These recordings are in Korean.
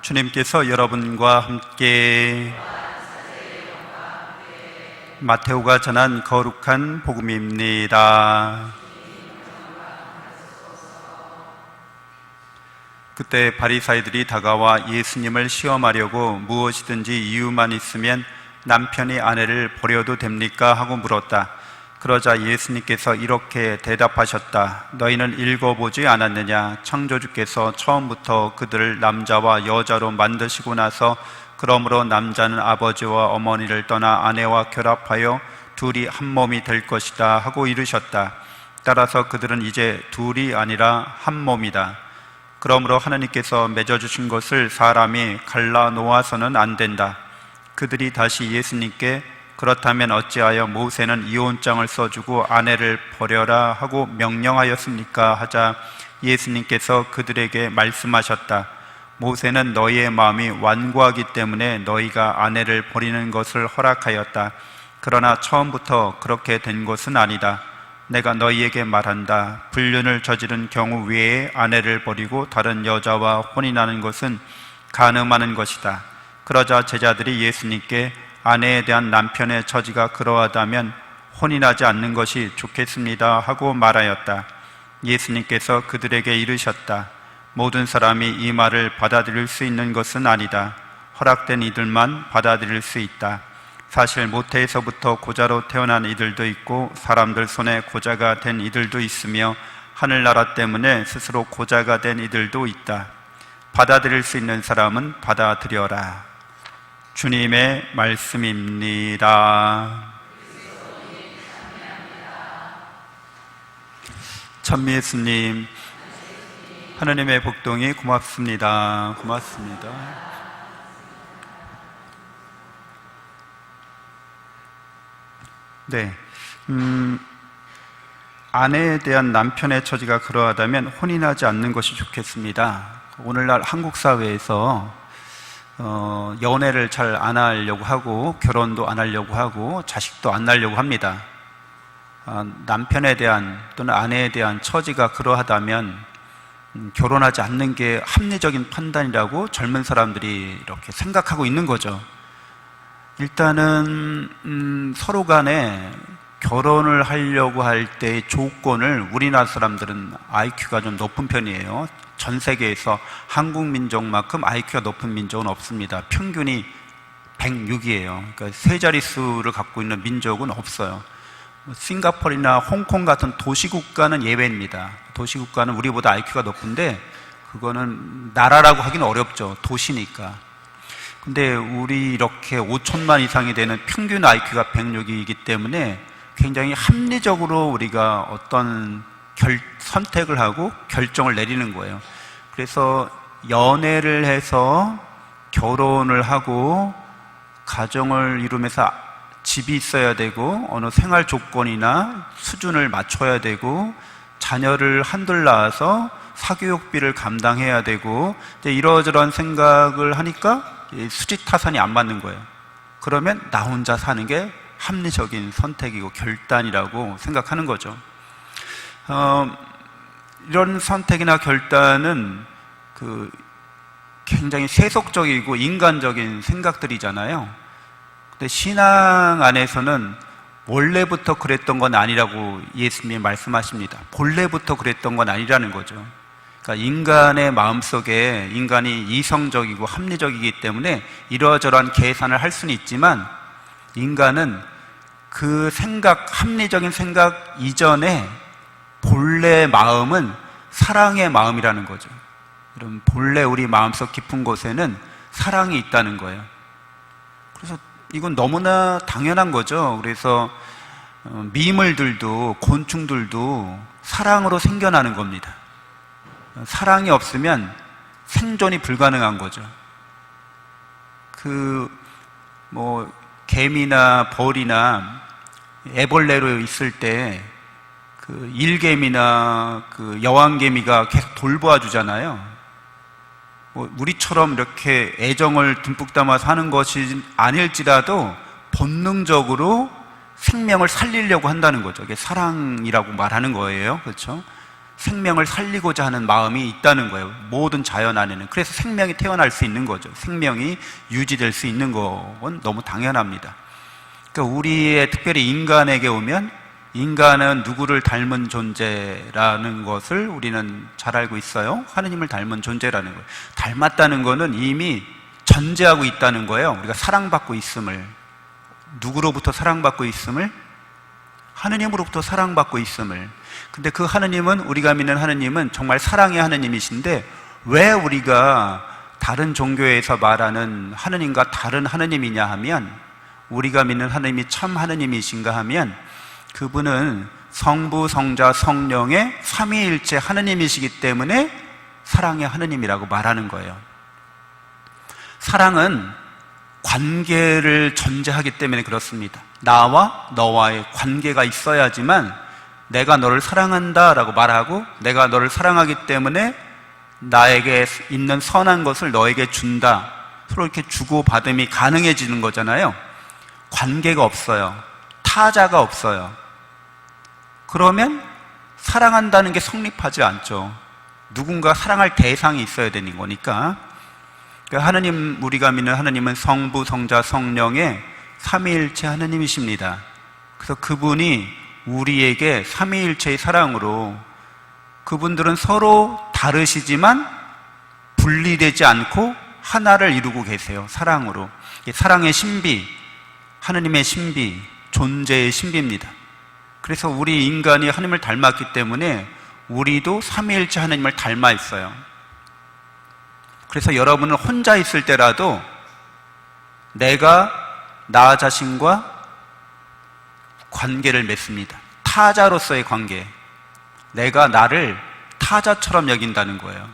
주님께서 여러분과 함께 마테오가 전한 거룩한 복음입니다. 그때 바리사이들이 다가와 예수님을 시험하려고 무엇이든지 이유만 있으면 남편이 아내를 버려도 됩니까? 하고 물었다. 그러자 예수님께서 이렇게 대답하셨다. 너희는 읽어보지 않았느냐? 창조주께서 처음부터 그들을 남자와 여자로 만드시고 나서 그러므로 남자는 아버지와 어머니를 떠나 아내와 결합하여 둘이 한 몸이 될 것이다 하고 이르셨다. 따라서 그들은 이제 둘이 아니라 한 몸이다. 그러므로 하나님께서 맺어주신 것을 사람이 갈라 놓아서는 안 된다. 그들이 다시 예수님께 그렇다면 어찌하여 모세는 이혼장을 써주고 아내를 버려라 하고 명령하였습니까? 하자 예수님께서 그들에게 말씀하셨다. 모세는 너희의 마음이 완고하기 때문에 너희가 아내를 버리는 것을 허락하였다. 그러나 처음부터 그렇게 된 것은 아니다. 내가 너희에게 말한다. 불륜을 저지른 경우 외에 아내를 버리고 다른 여자와 혼인하는 것은 간음하는 것이다. 그러자 제자들이 예수님께 아내에 대한 남편의 처지가 그러하다면 혼인하지 않는 것이 좋겠습니다 하고 말하였다. 예수님께서 그들에게 이르셨다. 모든 사람이 이 말을 받아들일 수 있는 것은 아니다. 허락된 이들만 받아들일 수 있다. 사실 모태에서부터 고자로 태어난 이들도 있고 사람들 손에 고자가 된 이들도 있으며 하늘나라 때문에 스스로 고자가 된 이들도 있다. 받아들일 수 있는 사람은 받아들여라. 주님의 말씀입니다. 찬미 예수님, 하나님의 복동이 고맙습니다. 고맙습니다. 네, 아내에 대한 남편의 처지가 그러하다면 혼인하지 않는 것이 좋겠습니다. 오늘날 한국 사회에서 연애를 잘 안 하려고 하고 결혼도 안 하려고 하고 자식도 안 낳으려고 합니다. 남편에 대한 또는 아내에 대한 처지가 그러하다면 결혼하지 않는 게 합리적인 판단이라고 젊은 사람들이 이렇게 생각하고 있는 거죠. 일단은 서로 간에 결혼을 하려고 할 때의 조건을 우리나라 사람들은 IQ가 좀 높은 편이에요. 전 세계에서 한국 민족만큼 IQ가 높은 민족은 없습니다. 평균이 106이에요. 그러니까 세 자릿수를 갖고 있는 민족은 없어요. 싱가포르나 홍콩 같은 도시국가는 예외입니다. 도시국가는 우리보다 IQ가 높은데 그거는 나라라고 하기는 어렵죠. 도시니까. 근데 우리 이렇게 5천만 이상이 되는 평균 IQ가 106이기 때문에 굉장히 합리적으로 우리가 어떤 선택을 하고 결정을 내리는 거예요. 그래서 연애를 해서 결혼을 하고 가정을 이루면서 집이 있어야 되고 어느 생활 조건이나 수준을 맞춰야 되고 자녀를 한둘 낳아서 사교육비를 감당해야 되고 이러저러한 생각을 하니까 수지타산이 안 맞는 거예요. 그러면 나 혼자 사는 게 합리적인 선택이고 결단이라고 생각하는 거죠. 이런 선택이나 결단은 굉장히 세속적이고 인간적인 생각들이잖아요. 근데 신앙 안에서는 원래부터 그랬던 건 아니라고 예수님이 말씀하십니다. 본래부터 그랬던 건 아니라는 거죠. 그러니까 인간의 마음속에 인간이 이성적이고 합리적이기 때문에 이러저러한 계산을 할 수는 있지만 인간은 그 합리적인 생각 이전에 본래 마음은 사랑의 마음이라는 거죠. 여러분, 본래 우리 마음속 깊은 곳에는 사랑이 있다는 거예요. 그래서 이건 너무나 당연한 거죠. 그래서 미물들도 곤충들도 사랑으로 생겨나는 겁니다. 사랑이 없으면 생존이 불가능한 거죠. 개미나 벌이나 애벌레로 있을 때 일개미나 여왕개미가 계속 돌보아 주잖아요. 우리처럼 이렇게 애정을 듬뿍 담아서 하는 것이 아닐지라도 본능적으로 생명을 살리려고 한다는 거죠. 이게 사랑이라고 말하는 거예요. 그렇죠? 생명을 살리고자 하는 마음이 있다는 거예요. 모든 자연 안에는. 그래서 생명이 태어날 수 있는 거죠. 생명이 유지될 수 있는 건 너무 당연합니다. 그러니까 우리의 특별히 인간에게 오면 인간은 누구를 닮은 존재라는 것을 우리는 잘 알고 있어요. 하느님을 닮은 존재라는 거예요. 닮았다는 것은 이미 전제하고 있다는 거예요. 우리가 사랑받고 있음을. 누구로부터 사랑받고 있음을? 하느님으로부터 사랑받고 있음을. 근데 그 하느님은, 우리가 믿는 하느님은 정말 사랑의 하느님이신데 왜 우리가 다른 종교에서 말하는 하느님과 다른 하느님이냐 하면, 우리가 믿는 하느님이 참 하느님이신가 하면 그분은 성부, 성자, 성령의 삼위일체 하느님이시기 때문에 사랑의 하느님이라고 말하는 거예요. 사랑은 관계를 전제하기 때문에 그렇습니다. 나와 너와의 관계가 있어야지만 내가 너를 사랑한다 라고 말하고, 내가 너를 사랑하기 때문에 나에게 있는 선한 것을 너에게 준다, 서로 이렇게 주고받음이 가능해지는 거잖아요. 관계가 없어요. 타자가 없어요. 그러면 사랑한다는 게 성립하지 않죠. 누군가 사랑할 대상이 있어야 되는 거니까. 그러니까 하느님, 우리가 믿는 하느님은 성부, 성자, 성령의 삼위일체 하느님이십니다. 그래서 그분이 우리에게 삼위일체의 사랑으로, 그분들은 서로 다르시지만 분리되지 않고 하나를 이루고 계세요. 사랑으로. 사랑의 신비, 하느님의 신비, 존재의 신비입니다. 그래서 우리 인간이 하느님을 닮았기 때문에 우리도 삼위일체 하느님을 닮아 있어요. 그래서 여러분은 혼자 있을 때라도 내가 나 자신과 관계를 맺습니다. 타자로서의 관계. 내가 나를 타자처럼 여긴다는 거예요.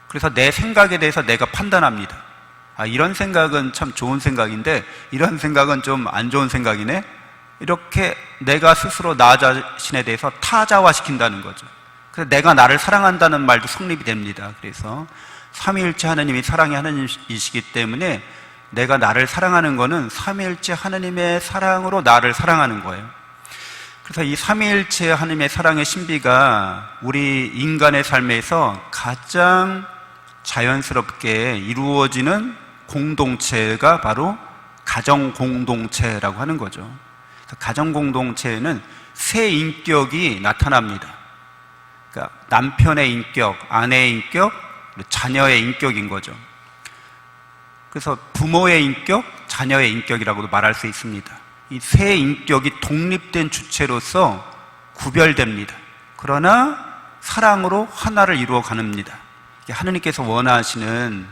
그래서 내 생각에 대해서 내가 판단합니다. 이런 생각은 참 좋은 생각인데 이런 생각은 좀 안 좋은 생각이네. 이렇게 내가 스스로 나 자신에 대해서 타자화시킨다는 거죠. 그래서 내가 나를 사랑한다는 말도 성립이 됩니다. 그래서 삼위일체 하느님이 사랑의 하느님이시기 때문에 내가 나를 사랑하는 것은 삼위일체 하느님의 사랑으로 나를 사랑하는 거예요. 그래서 이 삼위일체 하느님의 사랑의 신비가 우리 인간의 삶에서 가장 자연스럽게 이루어지는 공동체가 바로 가정 공동체라고 하는 거죠. 가정 공동체에는 세 인격이 나타납니다. 그러니까 남편의 인격, 아내의 인격, 자녀의 인격인 거죠. 그래서 부모의 인격, 자녀의 인격이라고도 말할 수 있습니다. 이 세 인격이 독립된 주체로서 구별됩니다. 그러나 사랑으로 하나를 이루어 가는니다. 하느님께서 원하시는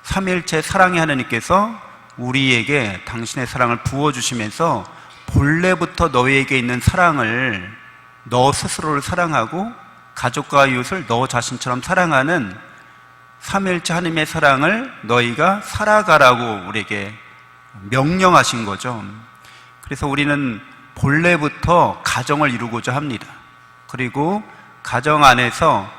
삼위일체 사랑의 하느님께서 우리에게 당신의 사랑을 부어주시면서 본래부터 너희에게 있는 사랑을, 너 스스로를 사랑하고 가족과 이웃을 너 자신처럼 사랑하는 삼위일체 하느님의 사랑을 너희가 살아가라고 우리에게 명령하신 거죠. 그래서 우리는 본래부터 가정을 이루고자 합니다. 그리고 가정 안에서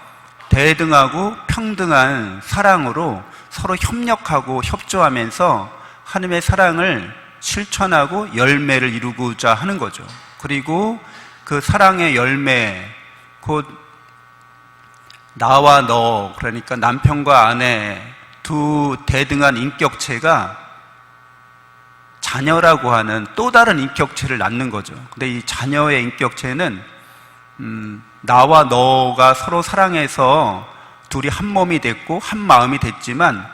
대등하고 평등한 사랑으로 서로 협력하고 협조하면서 하느님의 사랑을 실천하고 열매를 이루고자 하는 거죠. 그리고 그 사랑의 열매, 곧 나와 너, 그러니까 남편과 아내 두 대등한 인격체가 자녀라고 하는 또 다른 인격체를 낳는 거죠. 근데 이 자녀의 인격체는 나와 너가 서로 사랑해서 둘이 한 몸이 됐고 한 마음이 됐지만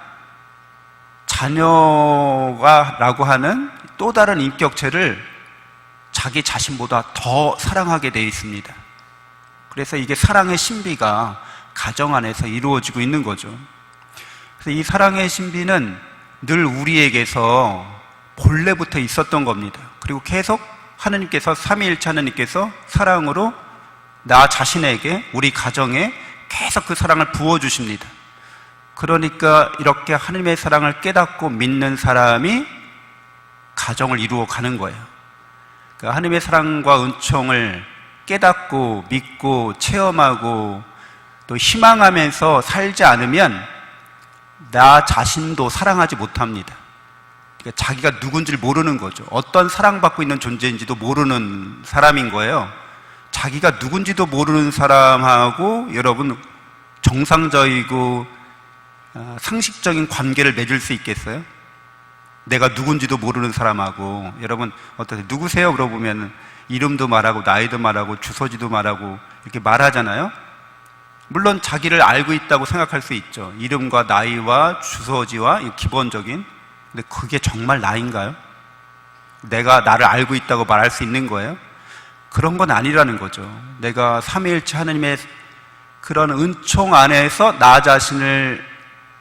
자녀라고 하는 또 다른 인격체를 자기 자신보다 더 사랑하게 되어 있습니다. 그래서 이게 사랑의 신비가 가정 안에서 이루어지고 있는 거죠. 그래서 이 사랑의 신비는 늘 우리에게서 본래부터 있었던 겁니다. 그리고 계속 하느님께서, 삼위일체 하느님께서 사랑으로 나 자신에게, 우리 가정에 계속 그 사랑을 부어주십니다. 그러니까 이렇게 하느님의 사랑을 깨닫고 믿는 사람이 가정을 이루어 가는 거예요. 그러니까 하느님의 사랑과 은총을 깨닫고 믿고 체험하고 또 희망하면서 살지 않으면 나 자신도 사랑하지 못합니다. 그러니까 자기가 누군지를 모르는 거죠. 어떤 사랑받고 있는 존재인지도 모르는 사람인 거예요. 자기가 누군지도 모르는 사람하고 여러분 정상적이고 상식적인 관계를 맺을 수 있겠어요? 내가 누군지도 모르는 사람하고. 여러분 어떠세요? 누구세요? 물어보면 이름도 말하고 나이도 말하고 주소지도 말하고 이렇게 말하잖아요. 물론 자기를 알고 있다고 생각할 수 있죠. 이름과 나이와 주소지와 기본적인. 근데 그게 정말 나인가요? 내가 나를 알고 있다고 말할 수 있는 거예요? 그런 건 아니라는 거죠. 내가 삼위일체 하나님의 그런 은총 안에서 나 자신을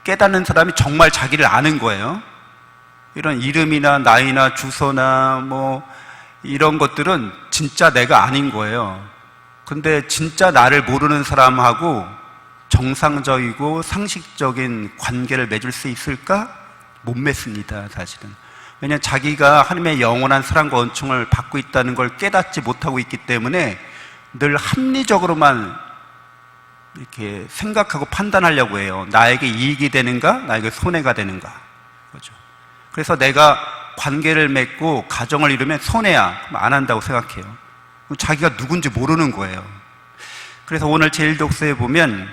깨닫는 사람이 정말 자기를 아는 거예요. 이런 이름이나 나이나 주소나 뭐 이런 것들은 진짜 내가 아닌 거예요. 근데 진짜 나를 모르는 사람하고 정상적이고 상식적인 관계를 맺을 수 있을까? 못 맺습니다, 사실은. 왜냐하면 자기가 하나님의 영원한 사랑과 은총을 받고 있다는 걸 깨닫지 못하고 있기 때문에 늘 합리적으로만 이렇게 생각하고 판단하려고 해요. 나에게 이익이 되는가? 나에게 손해가 되는가? 그렇죠. 그래서 내가 관계를 맺고 가정을 이루면 손해야. 안 한다고 생각해요. 자기가 누군지 모르는 거예요. 그래서 오늘 제1독서에 보면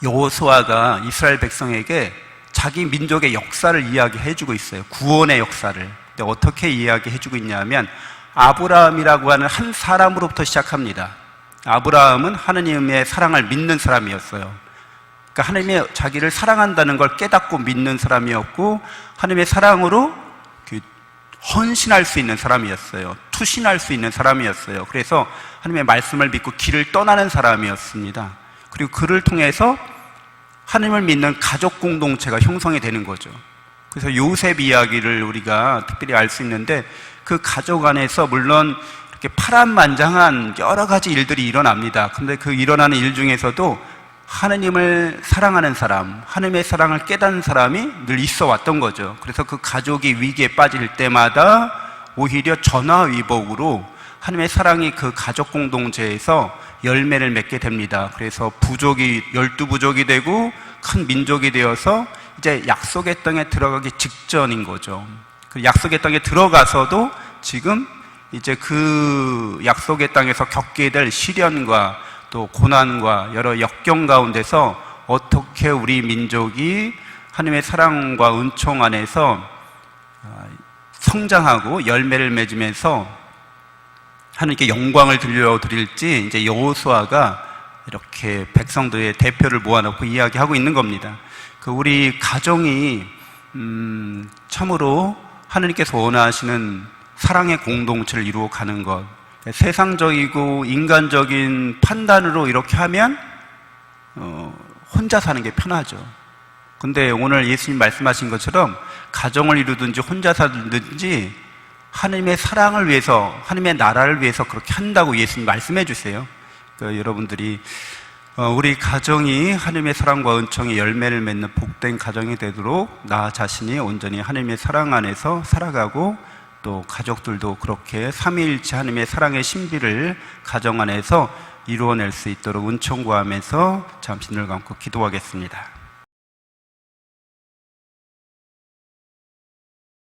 여호수아가 이스라엘 백성에게 자기 민족의 역사를 이야기해주고 있어요. 구원의 역사를. 근데 어떻게 이야기해주고 있냐면 아브라함이라고 하는 한 사람으로부터 시작합니다. 아브라함은 하느님의 사랑을 믿는 사람이었어요. 그러니까 하느님의 자기를 사랑한다는 걸 깨닫고 믿는 사람이었고 하느님의 사랑으로 헌신할 수 있는 사람이었어요. 투신할 수 있는 사람이었어요. 그래서 하느님의 말씀을 믿고 길을 떠나는 사람이었습니다. 그리고 그를 통해서 하느님을 믿는 가족 공동체가 형성이 되는 거죠. 그래서 요셉 이야기를 우리가 특별히 알 수 있는데 그 가족 안에서 물론 파란만장한 여러 가지 일들이 일어납니다. 근데 그 일어나는 일 중에서도 하느님을 사랑하는 사람, 하느님의 사랑을 깨닫는 사람이 늘 있어 왔던 거죠. 그래서 그 가족이 위기에 빠질 때마다 오히려 전화위복으로 하느님의 사랑이 그 가족 공동체에서 열매를 맺게 됩니다. 그래서 부족이 12부족이 되고 큰 민족이 되어서 이제 약속의 땅에 들어가기 직전인 거죠. 그 약속의 땅에 들어가서도 지금 이제 그 약속의 땅에서 겪게 될 시련과 또 고난과 여러 역경 가운데서 어떻게 우리 민족이 하나님의 사랑과 은총 안에서 성장하고 열매를 맺으면서 하나님께 영광을 돌려드릴지 이제 여호수아가 이렇게 백성들의 대표를 모아놓고 이야기하고 있는 겁니다. 그 우리 가정이 참으로 하나님께서 원하시는 사랑의 공동체를 이루어 가는 것, 세상적이고 인간적인 판단으로 이렇게 하면 혼자 사는 게 편하죠. 근데 오늘 예수님 말씀하신 것처럼 가정을 이루든지 혼자 살든지 하나님의 사랑을 위해서, 하나님의 나라를 위해서 그렇게 한다고 예수님 말씀해 주세요. 그러니까 여러분들이 우리 가정이 하나님의 사랑과 은총의 열매를 맺는 복된 가정이 되도록 나 자신이 온전히 하나님의 사랑 안에서 살아가고 또 가족들도 그렇게 삼위일체 하나님의 사랑의 신비를 가정 안에서 이루어낼 수 있도록 은총 구하면서 잠시 눈을 감고 기도하겠습니다.